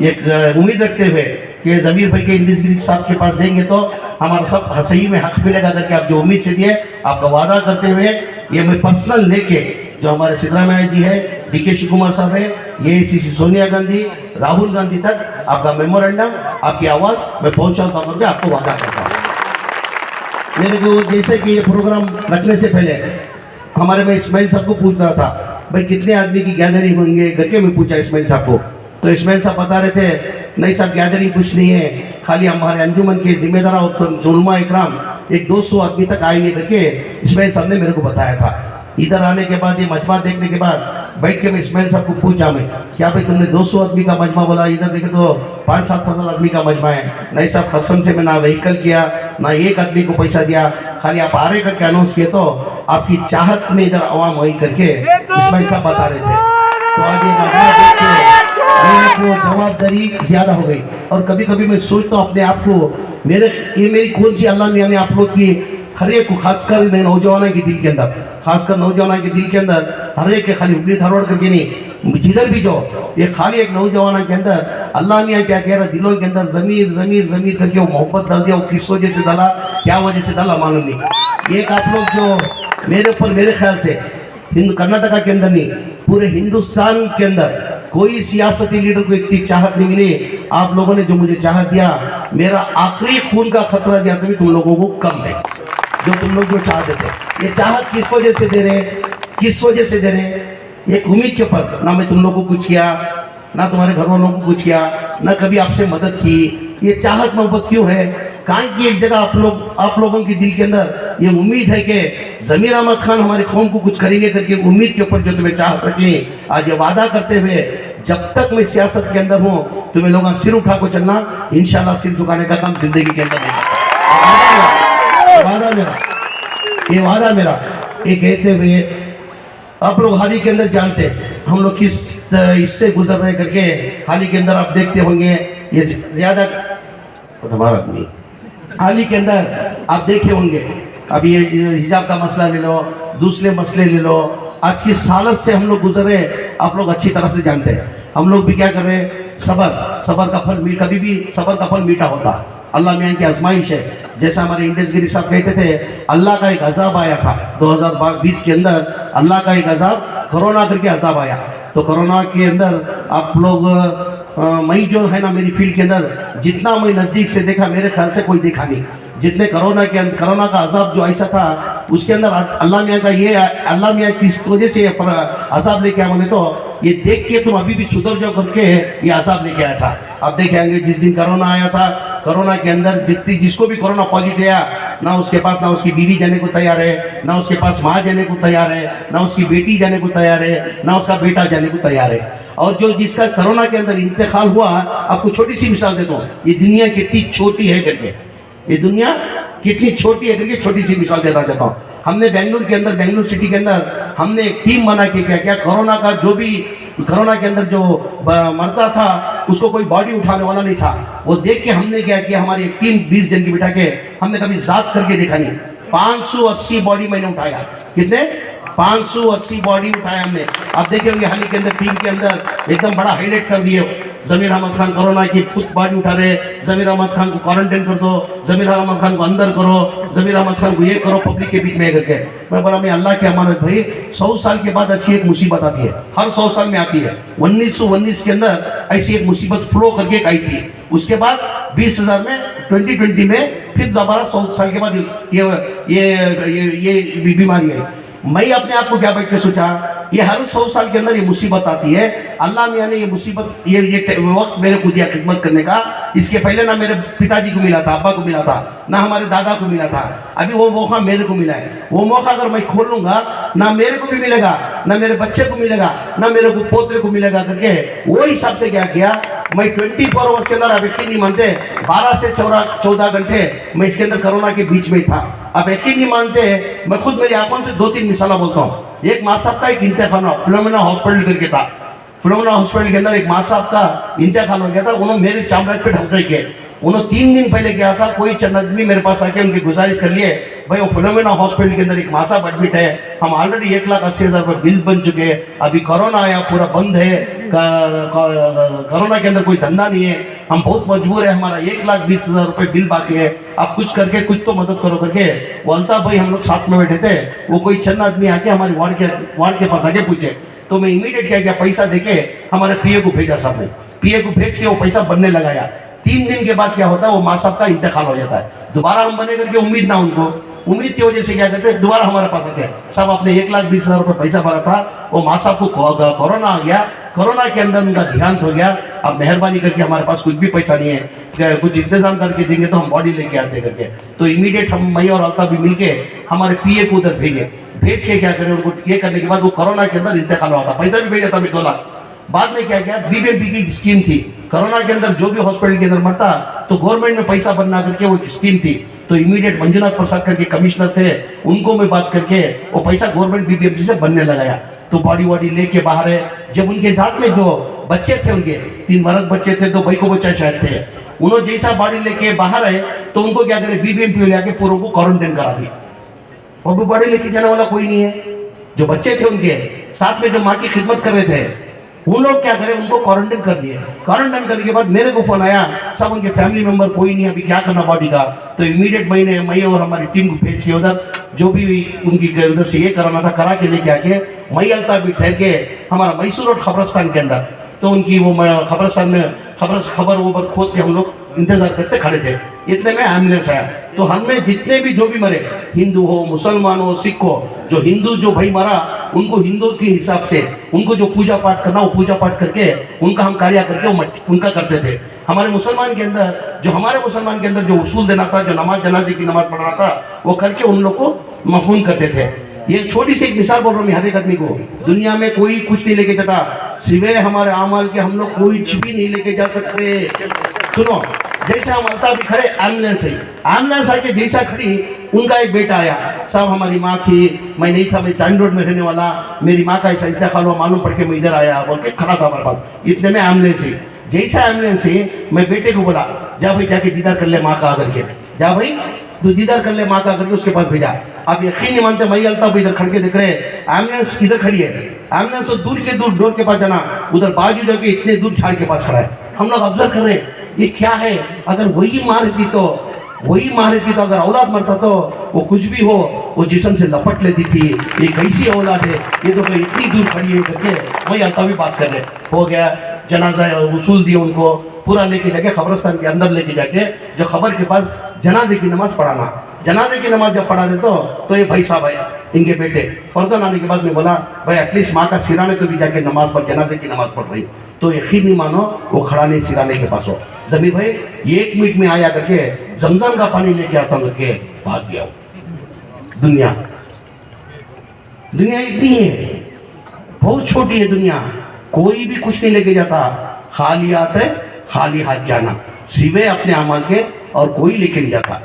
एक उम्मीद रखते हुए कि जमीर भाई के इंडियन गिरी साहब के पास देंगे तो हमारा सब सही में हक मिलेगा करके आप जो उम्मीद से दिए आपका वादा करते हुए ये मैं पर्सनल लेके जो हमारे सिद्धरामैया जी है, DK शिव कुमार साहब है, AICC सोनिया गांधी, राहुल गांधी तक आपका मेमोरेंडम, आपकी आवाज़ मैं पहुंचाता हूँ करके आपको वादा करता हूँ। मेरे को जैसे कि ये प्रोग्राम रखने से पहले हमारे मैं इस्माइल साहब को पूछ रहा था भाई कितने आदमी की गैदरिंग होंगे करके मैं पूछा इस्माइल साहब को। तो इस्माइल साहब बता रहे थे नहीं साहब गैदरिंग कुछ नहीं है, खाली हमारे अंजुमन के जिम्मेदार और उलमा इकराम एक 200 आदमी तक आएंगे करके इस्माइल साहब ने मेरे को बताया था। इधर आने के बाद ये मजमा देखने के बाद बैठ के मैं इस्माइल साहब को पूछा मैं, क्या भाई तुमने 200 आदमी का मजमा बोला, इधर देखे तो 5-7 हज़ार आदमी का मजमा है। नहीं साहब, कसम से मैं ना व्हीकल किया ना एक आदमी को पैसा दिया, खाली आप आ रहे करके अनाउंस किए तो आपकी चाहत में इधर आवाम वही करके इस्माइल साहब बता रहे थे। तो आज ये मजमा देख के मेरे को जवाबदारी ज्यादा हो गई। और कभी कभी मैं सोचता हूँ अपने आप को, मेरी कौन सी अल्लाह मियाँ ने आप लोग की हर एक को, खासकर नौजवान के दिल के अंदर, खासकर नौजवान के दिल के अंदर हर एक के खाली उंगली धरवड़ करके नहीं, जिधर भी जो ये खाली एक नौजवान के अंदर अल्लाह मियाँ क्या कह रहा, दिलों के अंदर जमीर जमीर जमीर करके वो मोहब्बत डाल दिया। वो किस वजह से डाला, क्या वजह से डाला मालूम नहीं। एक आप लोग जो मेरे ऊपर, मेरे ख्याल से कर्नाटका के अंदर नहीं, पूरे हिंदुस्तान के अंदर कोई सियासती लीडर को इतनी चाहत नहीं मिली। आप लोगों ने जो मुझे चाहत दिया, मेरा आखिरी खून का खतरा दिया तो भी तुम लोगों को कम है। जो तुम लोग जो चाहते थे, ये चाहत किस वजह से दे रहे, किस वजह से दे रहे, एक उम्मीद के ऊपर। ना मैं तुम लोगों को कुछ किया, ना तुम्हारे घर वालों को कुछ किया, ना कभी आपसे मदद की। ये चाहत मोहब्बत क्यों है? कहाँ की एक जगह आप लोगों की दिल के अंदर ये उम्मीद है कि जमीर अहमद खान हमारे कौम को कुछ करेंगे करके उम्मीद के ऊपर जो तुम्हें चाहत रख ली। आज ये वादा करते हुए, जब तक मैं सियासत के अंदर हूँ तुम्हें लोग सिर उठा को चलना, इंशाल्लाह सिर झुकाने का काम जिंदगी के अंदर नहीं। वादा मेरा, ये वादा मेरा। ये कहते हुए आप लोग हाल ही के अंदर जानते हम लोग किस इससे गुजर रहे करके, हाल ही के अंदर आप देखते होंगे ये ज्यादा हमारा आदमी, हाल ही के अंदर आप देखे होंगे अभी ये हिजाब का मसला ले लो, दूसरे मसले ले लो, आज की हालत से हम लोग गुजर रहे, आप लोग अच्छी तरह से जानते हैं। हम लोग भी क्या कर रहे हैं, सबर का फल, कभी भी सबर का फल मीठा होता, अल्लाह मियाँ की आजमाइश है। जैसा हमारे इंडेस गिरी साहब कहते थे, अल्लाह का एक अजाब आया था 2020 के अंदर, अल्लाह का एक अजाब, कोरोना करके अजाब आया। तो कोरोना के अंदर आप लोग मई जो है ना, मेरी फील्ड के अंदर जितना मैं नज़दीक से देखा, मेरे ख्याल से कोई देखा नहीं। जितने कोरोना का अजाब जो ऐसा था, उसके अंदर अल्लाह मियाँ का ये, अल्लाह मियाँ किस वजह से अजाब लेके आया बोले तो, ये देख के तुम अभी भी सुधर जाओ करके ये अजाब लेके आया था। आप देखेंगे जिस दिन कोरोना आया था, कोरोना के अंदर जिसको भी कोरोना पॉजिटिव आया, ना उसके पास, ना उसकी बीवी जाने को तैयार है, ना उसके पास माँ जाने को तैयार है, ना उसकी बेटी जाने को तैयार है, ना उसका बेटा जाने को तैयार है। और जो जिसका कोरोना के अंदर इंतकाल हुआ, आपको छोटी सी मिसाल देता हूँ, ये दुनिया कितनी छोटी है करके, ये दुनिया कितनी छोटी है करके छोटी सी मिसाल देना चाहता हूँ। हमने बेंगलुरु के अंदर, बेंगलुरु सिटी के अंदर हमने एक टीम बना के क्या कोरोना का जो भी कोरोना के अंदर जो मरता था उसको कोई बॉडी उठाने वाला नहीं था। वो देख के हमने क्या किया, हमारी एक टीम 20 जन की बिठा के, हमने कभी जात करके देखा नहीं, 580 बॉडी मैंने उठाया। कितने? 580 बॉडी उठाया हमने। आप देखे होंगे हाल ही के अंदर टीम के अंदर एकदम बड़ा हाईलाइट कर दिए, जमीर अहमद खान कोरोना की खुद बॉडी उठा रहे, जमीर अहमद खान को क्वारंटाइन कर दो, जमीर अहमद खान को अंदर करो, जमीर अहमद खान को ये करो पब्लिक के बीच में करके। मैं बोला, मैं अल्लाह के अमानत भाई, 100 साल के बाद ऐसी एक मुसीबत आती है, हर 100 साल में आती है। 1919 के अंदर ऐसी एक मुसीबत फ्लो करके आई थी, उसके बाद 20,000 में 2020 में फिर दोबारा 100 साल के बाद ये बीमारी आई। मैं अपने आप को क्या बैठ के सोचा, ये हर 100 साल के अंदर ये मुसीबत आती है। अल्लाह मियाँ ने ये मुसीबत, ये वक्त मेरे को दिया खिदमत करने का। इसके पहले ना मेरे पिताजी को मिला था, अब्बा को मिला था, ना हमारे दादा को मिला था। अभी वो मौका मेरे को मिला है। वो मौका अगर मैं खोल लूंगा, ना मेरे को भी मिलेगा, ना मेरे बच्चे को मिलेगा, ना मेरे को पोतरे को मिलेगा करके वो हिसाब से क्या किया, मैं 24 आवर्स के अंदर, आप यकीन नहीं मानते, 12 से 14 घंटे मैं इसके अंदर कोरोना के बीच में था। अब यकीन नहीं मानते, मैं खुद मेरी आंखों से 2-3 मिसाला बोलता हूँ। एक माँ साहब का एक इंतकाल हुआ, फिलोमिना हॉस्पिटल करके था। फिलोमिना हॉस्पिटल के अंदर एक माँ साहब का इंतकाल हो गया था। उन्होंने मेरे चामराज पे ढंकाई के, उन्होंने 3 दिन पहले गया था, कोई चंद आदमी मेरे पास आके उनकी गुजारिश कर लिए, भाई वो फिलोमिना हॉस्पिटल के अंदर एक माँ साहब एडमिट है, हम ऑलरेडी 1,80,000 रुपये बिल बन चुके हैं, अभी कोरोना आया, पूरा बंद है, कोरोना के अंदर कोई धंधा नहीं है, हम बहुत मजबूर है, हमारा 1,20,000 रुपये बिल बाकी है, आप कुछ करके कुछ तो मदद करो करके। वो अल्ताफ भाई हम लोग साथ में बैठे थे, वो कोई चंद आदमी आके हमारी वार्ड के पास आके पूछे, तो मैं इमीडिएट क्या पैसा देके हमारे पीए को भेजा साहब ने, पीए को भेज के वो पैसा बनने लगाया। 3 दिन के बाद क्या होता है, वो माँ साहब का इंतकाल हो जाता है। दोबारा हम बने करके उम्मीद ना उनको, उम्मीद की वजह से क्या करते दोबारा हमारे पास आते हैं, साहब आपने 1,20,000 रुपये पैसा भरा था, वो माँ साहब को कोरोना आ गया, कोरोना के अंदर उनका देहांत हो गया, अब मेहरबानी करके हमारे पास कुछ भी पैसा नहीं है, कुछ इंतजाम करके देंगे तो हम बॉडी लेके आते करके। तो इमीडिएट हम मैं और अल्ताफ भी मिलके हमारे पीए को उधर भेज के क्या करें, उनको ये करने के बाद वो कोरोना के अंदर इंतकाल हुआ था, पैसा भी भेजा था मैं 2 लाख। बाद में क्या किया, बीबीएमपी की स्कीम थी, कोरोना के अंदर जो भी हॉस्पिटल के अंदर मरता तो गवर्नमेंट में पैसा बनना करके वो स्कीम थी। तो इमीडिएट मंजुनाथ प्रसाद करके कमिश्नर थे, उनको मैं बात करके वो पैसा गवर्नमेंट बीबीएमपी से बनने लगाया। तो बॉडी वॉडी लेके बाहर है, जब उनके साथ में जो बच्चे थे, उनके 3 मर्द बच्चे थे, 2 भाई को बच्चा शायद थे, उन्होंने जैसा बॉडी लेके बाहर आए तो उनको क्या करे, बीबीएमपी ले आके पूरों को क्वारंटाइन करा दी। और भी बॉडी लेके जाने वाला कोई नहीं है। जो बच्चे थे उनके साथ में जो माँ की खिदमत कर रहे थे, उन लोग क्या करें, उनको क्वारंटाइन कर दिए। क्वारंटाइन करने के बाद मेरे को फोन आया, सब उनके फैमिली मेंबर कोई नहीं, अभी क्या करना बॉडी का। तो इमीडिएट मैं और हमारी टीम को भेज के उधर जो भी उनकी उधर से ये कराना था करा के लेके आके मैं अल्ताफ भी ठहर के हमारा मैसूर रोड खबरस्तान के अंदर, तो उनकी वो खबरस्तान में खबर वो खोद के हम लोग इंतजार करते खड़े थे। इतने में एम्बुलेंस आया, तो हमें जितने भी जो भी मरे, हिंदू हो, मुसलमान हो, सिख हो, जो हिंदू जो भाई मरा उनको हिंदू के हिसाब से उनको जो पूजा पाठ करना वो पूजा पाठ करके उनका हम कार्य करके उनका करते थे। हमारे मुसलमान के अंदर जो उसूल देना था, जो नमाज जनाजे की नमाज पढ़ना था, वो करके उन लोग को मफहूम करते थे। ये छोटी सी एक मिसाल बोल रहा हूँ, हर एक आदमी को दुनिया में कोई कुछ नहीं लेके जाता, सिवाय हमारे अमाल के हम लोग कुछ भी नहीं लेके जा सकते। सुनो, जैसे हम अल्ताफ भी खड़े, एम्बुलेंस आके जैसा खड़ी, उनका एक बेटा आया, साहब हमारी माँ थी, मैं नहीं था, मैं टाइम रोड में रहने वाला, मेरी माँ का ऐसा इंतकाल हुआ, मालूम पड़ के मैं इधर आया बोल के खड़ा था हमारे पास। इतने में एम्बुलेंस ही, जैसा एम्बुलेंस ही, मैं बेटे को बोला, जा भाई जाके दीदार कर ले माँ का आकर के, जा भाई तो दीदार कर ले माँ का करके उसके पास भेजा। आप यकीन नहीं मानते, मैं अल्ताफ इधर खड़ के देख रहे, एम्बुलेंस इधर खड़ी है, एम्बुलेंस तो दूर के दूर डोर के पास जाना, उधर बाजू जाके इतने दूर झाड़ के पास खड़ा है। हम लोग ऑब्जर्व कर रहे, ये क्या है, अगर वही माँ रहती तो अगर औलाद मरता तो वो कुछ भी हो वो जिस्म से लपट लेती थी। ये कैसी औलाद है, ये तो कोई इतनी दूर खड़ी है करके वही अल्ताफ भी बात कर रहे। हो गया, जनाजा वसूल दिया, उनको पूरा लेके जाके खबरस्तान के अंदर लेके जाके जो खबर के पास जनाजे की नमाज पढ़ाना। जनाजे की नमाज जब पढ़ा रहे तो ये भाई साहब आए, इनके बेटे फर्जन आने के बाद में बोला, भाई एटलीस्ट माँ का सिराने तो भी जाके नमाज पढ़, जनाजे की नमाज पढ़ रही। तो यकीन नहीं मानो, वो खड़ा नहीं सिराने के पास हो, जमीर भाई 1 मिनट में आया करके जमजम का पानी लेके आता हूँ करके भाग गया। दुनिया इतनी है, बहुत छोटी है दुनिया, कोई भी कुछ नहीं लेके जाता, खाली आते खाली हाथ जाना, सिवाय अपने अमाल के और कोई लेके नहीं जाता।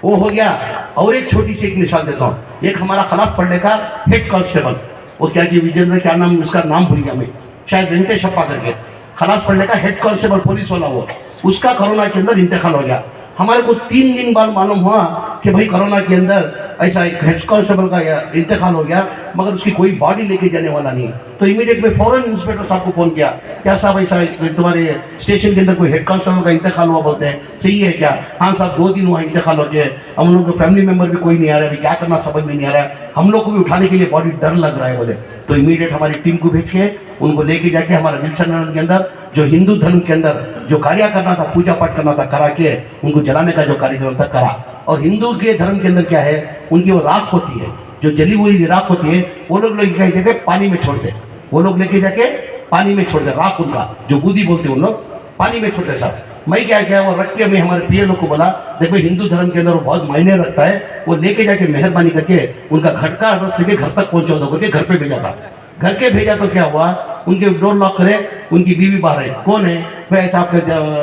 वो हो गया। और एक छोटी सी एक मिसाल देता हूँ, एक हमारा खिलाफ पढ़ने का हेड कांस्टेबल, वो क्या कि विजेंद्र, क्या नाम उसका, नाम भूल गया मैं, शायद वेंकटेश अप्पा करके, खिलाफ पढ़ने का हेड कांस्टेबल पुलिस वाला, वो उसका कोरोना के अंदर इंतकाल हो गया। हमारे को 3 दिन बाद मालूम हुआ कि भाई कोरोना के अंदर ऐसा एक हेड कांस्टेबल का इंतकाल हो गया, मगर उसकी कोई बॉडी लेके जाने वाला नहीं। तो इमीडिएट में फौरन इंस्पेक्टर साहब को फोन किया, क्या साहब ऐसा तुम्हारे स्टेशन के अंदर कोई हेड कांस्टेबल का इंतकाल हुआ, बोलते हैं सही है क्या? हाँ साहब 2 दिन हुआ इंतकाल हो गया, हम लोग के फैमिली मेंबर भी कोई नहीं आ रहा है, अभी क्या करना समझ में नहीं आ रहा है, हम लोग को भी उठाने के लिए बॉडी डर लग रहा है बोले। तो इमीडिएट हमारी टीम को भेज के उनको लेके जाके हमारा विल्सन नगर के अंदर जो हिंदू धर्म के अंदर जो कार्य करना था, पूजा पाठ करना था, करा के उनको जलाने का जो कार्यक्रम था करा। और हिंदू के धर्म के अंदर क्या है, उनकी वो राख होती है, जो जली हुई राख होती है, वो लोग लेके जाके पानी में छोड़ते, वो लोग लेके जाके पानी में छोड़ते, राख उनका जो बूदी बोलते उन लोग पानी में छोड़ते सब। मैं क्या किया, वो रख के मैं हमारे पीए लोग को बोला, देखो हिंदू धर्म के अंदर वो बहुत मायने रखता है, वो लेके जाके मेहरबानी करके उनका घर का एड्रेस लेके घर तक पहुंचा दो करके घर पे भेजा था। घर के भेजा तो क्या हुआ, उनके डोर लॉक करे, उनकी बीवी बाहर है, कौन है भाई, ऐसा आपके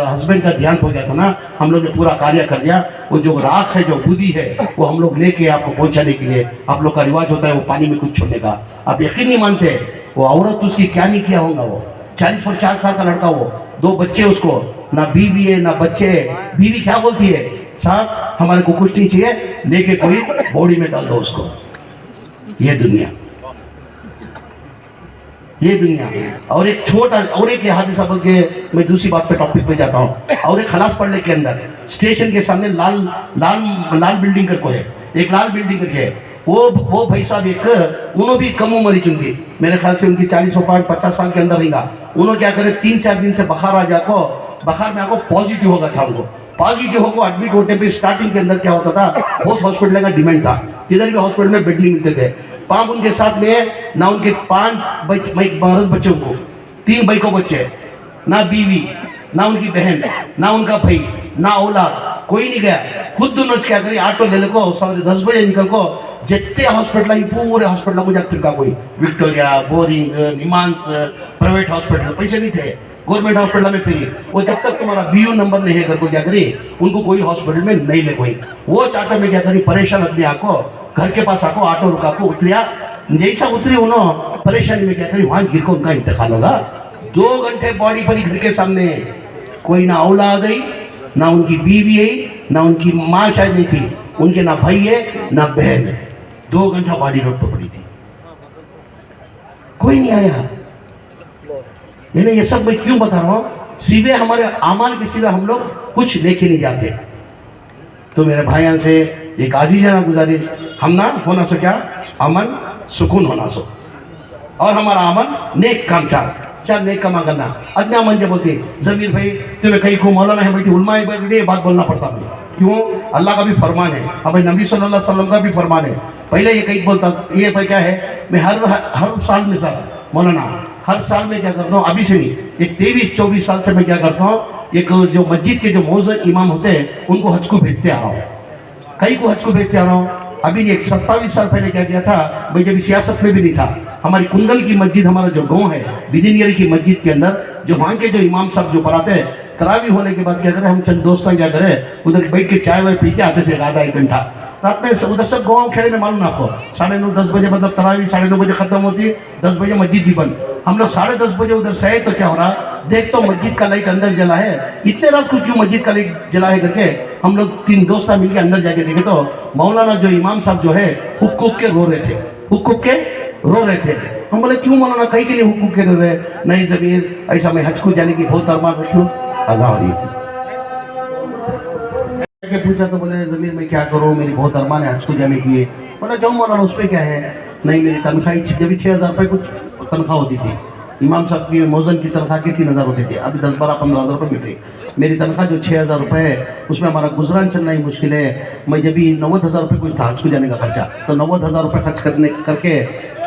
हस्बैंड का ध्यान हो गया था ना, हम लोग ने पूरा कार्य कर दिया, वो जो राख है जो बूदी है वो हम लोग लेके आपको पहुंचाने के लिए, आप लोग का रिवाज होता है वो पानी में कुछ छोड़ने का। आप यकीन नहीं मानते, वो औरत उसकी क्या नहीं किया होगा, वो 40 साल का लड़का, वो 2 बच्चे, उसको ना बीवी है ना बच्चे है। बीवी क्या बोलती है, साहब हमारे को कुछ नहीं चाहिए, लेके कोई बॉडी में डाल दो उसको। ये दुनिया। और एक छोटा और एक हादसा बोल के मैं दूसरी बात पे टॉपिक पे जाता हूँ। और एक खलास पड़ने के अंदर स्टेशन के सामने लाल बिल्डिंग करके है, एक लाल बिल्डिंग करके है, वो भाई साहब एक उन्होंने भी कम उम्र ही उनकी, मेरे ख्याल से उनकी 40-50 साल के अंदर रहेगा। उन्होंने क्या करे, 3-4 दिन से बुखार में आको पॉजिटिव हो गया था उनको। पॉजिटिव होकर एडमिट होते पे स्टार्टिंग के अंदर क्या होता था, बहुत हॉस्पिटल का डिमांड था, किधर भी हॉस्पिटल में बेड नहीं मिलते थे। पाप उनके साथ में ना उनके 5 भारत बच्चों को, 3 भाई को बच्चे, ना बीवी, ना उनकी बहन, ना उनका भाई, ना औलाद, कोई नहीं गया। खुद दोनों क्या करी, ऑटो ले लो, सवेरे 10 बजे निकल को जितने हॉस्पिटल पूरे हॉस्पिटल को जाकर का कोई Victoria, boring, NIMHANS, private hospital, पैसे नहीं थे, गवर्नमेंट हॉस्पिटल में फिरी। वो जब तक तुम्हारा बीयू नंबर नहीं है करके क्या करी, उनको कोई हॉस्पिटल में नहीं ले कोई। वो चार्टर में क्या करी, परेशान आदमी आको घर के पास आको, ऑटो रुका को उतरिया, जैसा उतरी उन्होंने परेशानी में क्या करी, वहां गिर को उनका इंतकाल होगा। 2 घंटे बॉडी पड़ी घर के सामने, कोई ना औलाद आई, ना उनकी बीवी आई, ना उनकी माँ शायद नहीं थी, उनके ना भाई है ना बहन है। 2 घंटा बॉडी रोड पर पड़ी थी, कोई नहीं आया। ये सब मैं क्यों बता रहा हूँ, सिवे हमारे अमाल के सिवा हम लोग कुछ लेके नहीं जाते। तो मेरे भाइयों से एक आजीजाना गुजारिश, हम ना होना सो क्या, अमन सुकून होना सो, और हमारा अमन नेक काम चार नेक कमा करना। अज्ञा मन जब बोलते जमीर भाई तुम्हें कहीं को मौलाना है बैठी, उलमा है बैठी, ये बात बोलना पड़ता है। क्यों, अल्लाह का भी फरमान है, अब नबी सल्लल्लाहु अलैहि वसल्लम का भी फरमान है। पहले ये कहीं बोलता, ये भाई क्या है, मैं हर साल में सर मौलाना हर साल में क्या करता हूँ, अभी से नहीं, एक 23-24 साल से मैं क्या करता हूँ, एक जो मस्जिद के जो मौजूद इमाम होते हैं उनको हज को भेजते आ रहा हूँ, कई को हज को भेजते आ रहा हूँ। अभी एक 27 साल पहले क्या किया था, भाई जब सियासत में भी नहीं था, हमारी कुंडल की मस्जिद, हमारा जो गांव है बिदिनियरी की मस्जिद के अंदर, जो वहाँ के जो इमाम साहब जो पढ़ाते हैं, तरावी होने के बाद क्या करें, हम चंद दोस्तों क्या करें, उधर बैठ के चाय वाय पी के आते थे, आधा 1 घंटा रात में। उधर सब गाँव खेड़े में मालूम आपको 9:30-10 बजे मतलब तरावी 9:30 बजे खत्म होती है, 10 बजे मस्जिद भी बंद। हम लोग 10:30 बजे उधर से आए तो क्या हो रहा, देख तो मस्जिद का लाइट अंदर जला है, इतने रात को क्यों मस्जिद का लाइट जला है करके हम लोग 3 दोस्त मिलकर अंदर जाके देखे तो मौलाना जो इमाम साहब जो है हुक के रो रहे थे, हुक के रो रहे थे। हम बोले क्यों मौलाना, कहीं के लिए हुक के रो रहे? नहीं जमीर, ऐसा मैं हज को जाने की बहुत अरमान रखी हूँ, अज़ा हो रही है। पूछा तो बोले जमीर मैं क्या करूँ, मेरी बहुत अरमान है हज को जाने की। बोला जाओ मौलाना, उस पर क्या है। नहीं मेरी तनख्वाही जब 6,000 रुपये कुछ तनख्वाह होती थी, इमाम साहब की मौजन की तनख्वाह के 3,000 होती थी, अभी 10-12-15,000 रुपये मिल रही। मेरी तनख्वाह जो 6,000 रुपये है, उसमें हमारा गुजरान चलना ही मुश्किल है। मैं जब भी 90,000 रुपये कुछ था हज को जाने का खर्चा, तो 90,000 रुपये खर्च करके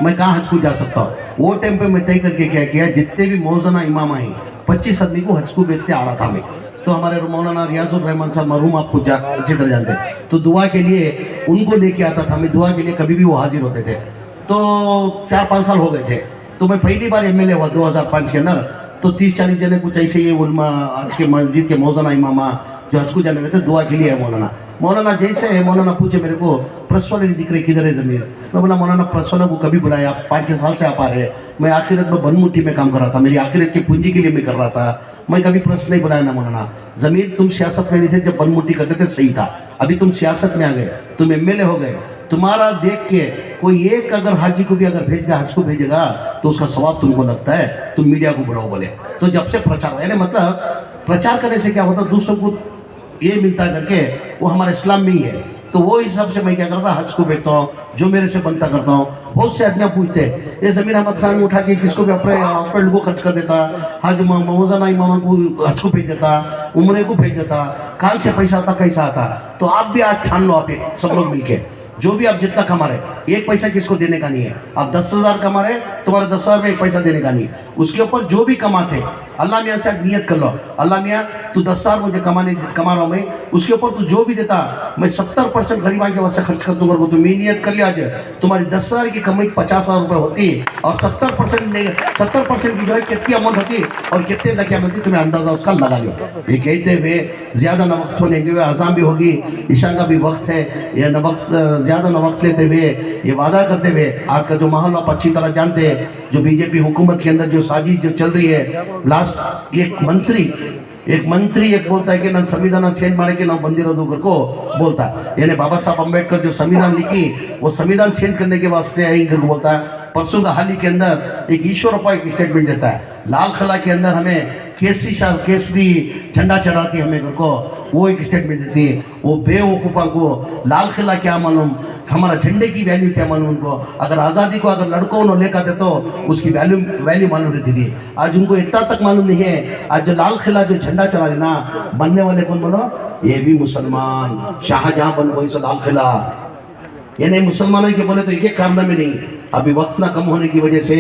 मैं कहाँ हज को जा सकता हूँ। वो टाइम पे मैं तय करके क्या किया, जितने भी मौजूदा इमाम आए 25 आदमी को हज को बेचते आ रहा था मैं। तो हमारे मौलाना रियाजुर रहमान साहब मरहूम आपको अच्छी तरह जानते हैं, तो दुआ के लिए उनको लेके आता था मैं, दुआ के लिए कभी भी वो हाजिर होते थे। तो 4-5 साल हो गए थे, तो मैं पहली बार एमएलए हुआ 2005 के अंदर। तो 30-40 जने कुछ ऐसे ही उलमा आज के मस्जिद के मौलाना इमामा जो हज को जाने गए थे, दुआ के लिए है मौलाना जैसे है। मौलाना पूछे मेरे को, प्रेस वाले नहीं दिख रहे, किधर है जमीर? मैं बोला मौलाना प्रेस वाला को कभी बुलाया, 5-6 साल से आप आ रहे हैं। मैं आखिरत में बनमुट्ठी में काम कर रहा था, मेरी आखिरत की पूंजी के लिए मैं कर रहा था, मैं कभी प्रेस नहीं बुलाया ना मौलाना। जमीर तुम सियासत में नहीं थे जब बनमुट्ठी करते थे, सही था। अभी तुम सियासत में आ गए, तुम एमएलए हो गए, तुम्हारा देख के कोई एक अगर हाजी को भी अगर भेजेगा, हज को भेजेगा, तो उसका सवाब तुमको लगता है, तुम मीडिया को बुलाओ बोले। तो जब से प्रचार, यानी मतलब प्रचार करने से क्या होता, दूसरों को ये मिलता करके, वो हमारे इस्लाम में ही है। तो वो हिसाब से मैं क्या करता, हज को भेजता हूँ, जो मेरे से बनता करता हूँ। बहुत से आदमी पूछते हैं, ये जमीर अहमद खान उठा के किसको भी अपने हॉस्पिटल को खर्च कर देता, हज मौजाना इमाम को हज को भेज देता, उम्रे को भेज देता, काल से पैसा आता कैसा आता। तो आप भी आज ठान लो, आप सब लोग मिलके, जो भी आप जितना कमा रहे, एक पैसा किसको देने का नहीं है। आप 10,000 कमा रहे, तुम्हारे 10,000 में एक पैसा देने का नहीं। उसके ऊपर जो भी कमाते, अल्लाह मियाँ से नियत कर लो, अल्लाह मियाँ तू 10,000 मुझे कमा रहा हूँ मैं, उसके ऊपर तू जो भी देता मैं 70% गरीबान के वास्ते खर्च कर दूंगा। तो मैं नियत कर लिया, आज तुम्हारी 10,000 की कमाई 50,000 रुपये होती, और 70% की जो है कितनी अमाउंट होती और कितने लक्ष्य बनती, तुम्हें अंदाजा उसका लगा लो। ये कहते हुए ज़्यादा न वक्त होने के हुए अज़ान भी होगी, ईशा का भी वक्त है, यह न वक्त ज़्यादा न वक्त लेते हुए ये वादा करते हुए, आज का जो माहौल आप अच्छी तरह जानते हैं, जो बीजेपी हुकूमत के अंदर जो साजिश जो चल रही है, लास्ट एक मंत्री एक बोलता है कि ना संविधान चेंज मारे के ना बंदिरों को बोलता है, यानी बाबा साहब अम्बेडकर जो संविधान लिखी, वो संविधान चेंज करने के वास्ते है बोलता है। परसों का हाल ही के अंदर एक ईश्वरप्पा एक स्टेटमेंट देता है, लाल किला के अंदर हमें केसरी झंडा चढ़ाती हमें घर को, वो एक स्टेटमेंट देती है। वो बेवकूफ़ा को लाल किला क्या मालूम, हमारा झंडे की वैल्यू क्या मालूम उनको। अगर आज़ादी को अगर लड़कों ने लेकर आते तो उसकी वैल्यू मालूम रहती थी। आज उनको इतना तक मालूम नहीं है। आज जो लाल किला जो झंडा चढ़ा रहे ना, बनने वाले कौन बोलो, ये भी मुसलमान, शाहजहां बन गई सो लाल किला। ये नहीं मुसलमानों के बोले तो एक कारण में नहीं, अभी वक्त ना कम होने की वजह से,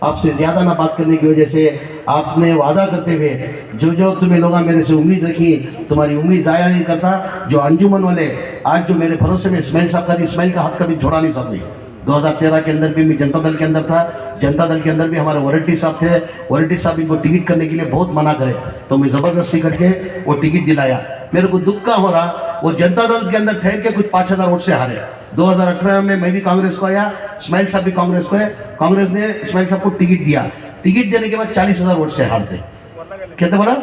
आपसे ज़्यादा ना बात करने की वजह से, आपने वादा करते हुए जो तुम्हें लोग मेरे से उम्मीद रखी, तुम्हारी उम्मीद ज़ाया नहीं करता। जो अंजुमन वाले आज जो मेरे भरोसे में इस्माइल साहब का, इस्माइल का हाथ कभी छोड़ा नहीं सकते। 2013 के अंदर भी मैं जनता दल के अंदर था, जनता दल के अंदर भी हमारे वरट्टी साहब थे। वरट्टी साहब इनको टिकट करने के लिए बहुत मना करे, तो मैं ज़बरदस्ती करके वो टिकट दिलाया। मेरे को दुख का हो रहा, वो जनता दल के अंदर ठहर के कुछ 5000 वोट से हारे। 2018 में मैं भी कांग्रेस को आया, इस्माइल साहब भी कांग्रेस को है। कांग्रेस ने इस्माइल साहब को टिकट दिया, टिकट देने के बाद 40,000 वोट से हारते। कहते बोला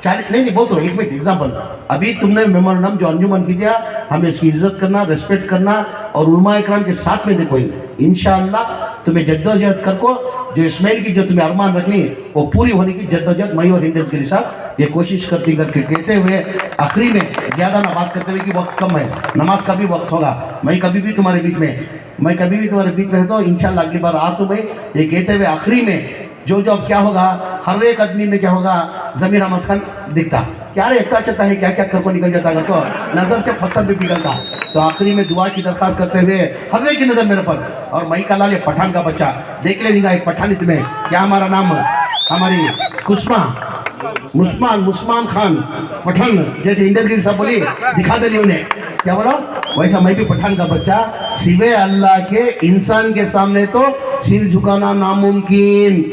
40 नहीं बोल तो एक मिनट एग्जाम्पल, अभी तुमने मेमोरेंडम जो अंजुमन कीजिए, हमें उसकी इज्जत करना, रेस्पेक्ट करना और उलमा इकराम के साथ में देखो, इंशाअल्लाह तुम्हें जद्दोजहद करको, जो इस्माइल की जो तुम्हें अरमान रखनी वो पूरी होने की जद्दोजहद मैं और हिंदुस्तान के साथ ये कोशिश करती करके कहते हुए आखिरी में ज़्यादा ना बात करते हुए कि वक्त कम है, नमाज का भी वक्त होगा। मैं कभी भी तुम्हारे बीच में रहता हूँ, इंशाअल्लाह अगली बार आ तुम्हें ये कहते हुए आखिरी में जो अब क्या होगा, हर एक आदमी में क्या होगा, जमीर अहमद खान दिखता क्या रे, इतना चलता है, क्या क्या करको निकल जाता है, तो नजर से पत्थर भी पिघलता। तो आखिरी में दुआ की दरखास्त करते हुए हर एक की नजर मेरे पर, और मई का लाल पठान का बच्चा देख लेगा, एक पठानित में क्या हमारा नाम, हमारी मुस्मान खान पठान, जैसे इंडियन की सब बोली दिखा दे उन्हें, क्या बोला, वैसा मैं भी पठान का बच्चा। सिवाय अल्लाह के इंसान के सामने तो सिर झुकाना नामुमकिन।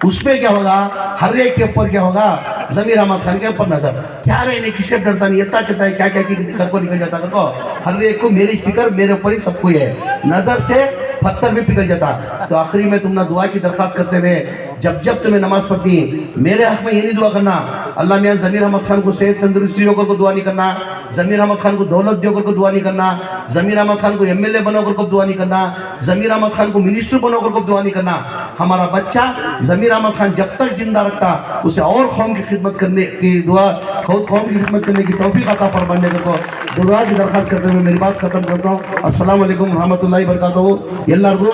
उसमें क्या होगा, हर एक के ऊपर क्या होगा, जमीर अहमद खान के ऊपर नजर, क्या रहे नहीं, किससे डरता नहीं, इतना चलता है, क्या क्या कर को निकल जाता को, हर एक को मेरी फिक्र मेरे ऊपर ही सबको है, नजर से पत्थर भी पिघल जाता। तो आखिरी में तुमने दुआ की दरखास्त करते हुए जब तुम्हें नमाज पढ़ती, मेरे हक में ये नहीं दुआ करना, अल्लाह मियां जमीर अहमद खान को सेहत तंदुरुस्ती होकर को दुआ नहीं करना, जमीर अहमद खान को दौलत देकर को दुआ नहीं करना, जमीर अहमद खान को MLA बनोकर को दुआ नहीं करना, जमीर अहमद खान को मिनिस्टर बनोकर को दुआ नहीं करना। हमारा बच्चा जमीर अहमद खान जब तक जिंदा रखता, उसे और कौम की खिदमत करने की दुआ, कौम की खिदमत करने की तौफीक अता फरमाने को दुआ की दरखास्त करते हुए मेरी बात खत्म करता हूँ। अस्सलाम वालेकुम रहमतुल्लाहि व बरकातहू। ಎಲ್ಲರಿಗೂ